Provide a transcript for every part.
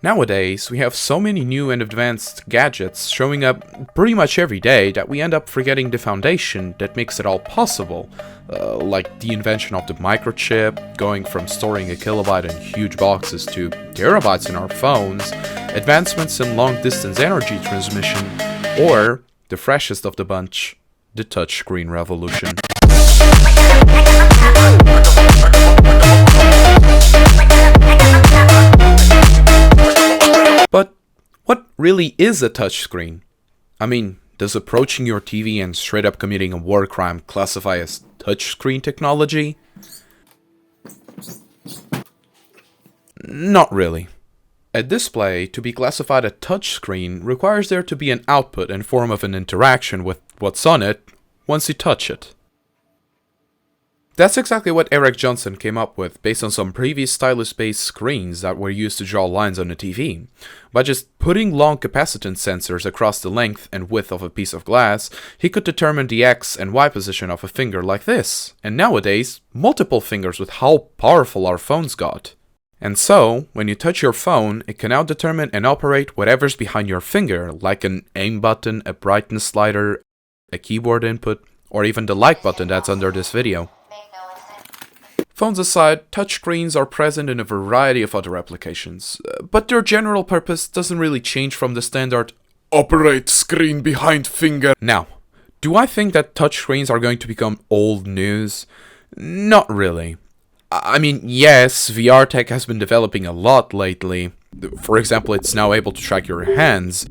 Nowadays, we have so many new and advanced gadgets showing up pretty much every day that we end up forgetting the foundation that makes it all possible, like the invention of the microchip, going from storing a kilobyte in huge boxes to terabytes in our phones, advancements in long-distance energy transmission, or, the freshest of the bunch, the touchscreen revolution. But what really is a touchscreen? I mean, does approaching your TV and straight up committing a war crime classify as touchscreen technology? Not really. A display, to be classified a touchscreen, requires there to be an output in form of an interaction with what's on it once you touch it. That's exactly what Eric Johnson came up with based on some previous stylus-based screens that were used to draw lines on a TV. By just putting long capacitance sensors across the length and width of a piece of glass, he could determine the X and Y position of a finger like this, and nowadays, multiple fingers with how powerful our phones got. And so, when you touch your phone, it can now determine and operate whatever's behind your finger, like an aim button, a brightness slider, a keyboard input, or even the like button that's under this video. Phones aside, touchscreens are present in a variety of other applications, but their general purpose doesn't really change from the standard operate screen behind finger. Now, do I think that touchscreens are going to become old news? Not really. I mean, yes, VR tech has been developing a lot lately. For example, it's now able to track your hands.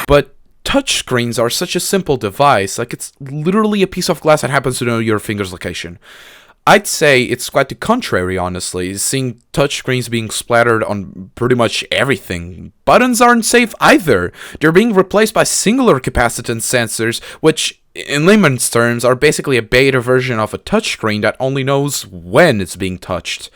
But touchscreens are such a simple device, like it's literally a piece of glass that happens to know your finger's location. I'd say it's quite the contrary, honestly, seeing touchscreens being splattered on pretty much everything. Buttons aren't safe either. They're being replaced by singular capacitance sensors, which, in layman's terms, are basically a beta version of a touchscreen that only knows when it's being touched.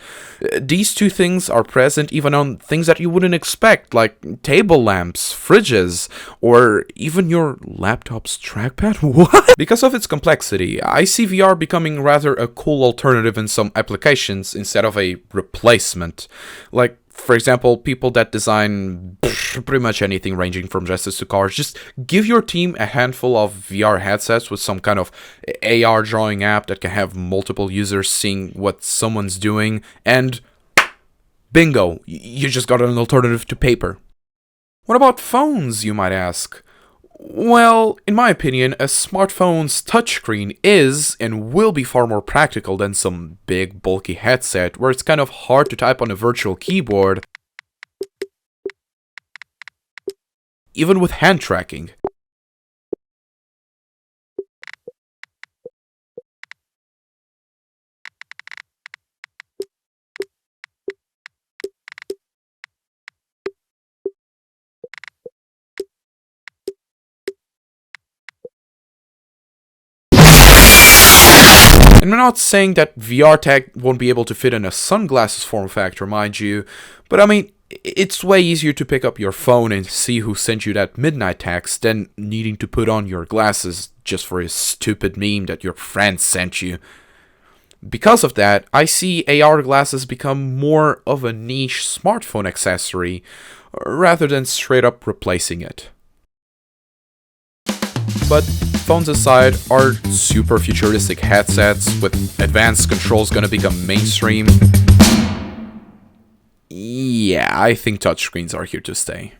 These two things are present even on things that you wouldn't expect, like table lamps, fridges, or even your laptop's trackpad? What? Because of its complexity, I see VR becoming rather a cool alternative in some applications instead of a replacement. Like, for example, people that design pretty much anything ranging from dresses to cars, just give your team a handful of VR headsets with some kind of AR drawing app that can have multiple users seeing what someone's doing, and bingo, you just got an alternative to paper. What about phones, you might ask? Well, in my opinion, a smartphone's touchscreen is and will be far more practical than some big, bulky headset where it's kind of hard to type on a virtual keyboard, even with hand tracking. And I'm not saying that VR tech won't be able to fit in a sunglasses form factor, mind you, but I mean, it's way easier to pick up your phone and see who sent you that midnight text than needing to put on your glasses just for a stupid meme that your friend sent you. Because of that, I see AR glasses become more of a niche smartphone accessory, rather than straight up replacing it. But phones aside, are super futuristic headsets with advanced controls gonna become mainstream? Yeah, I think touchscreens are here to stay.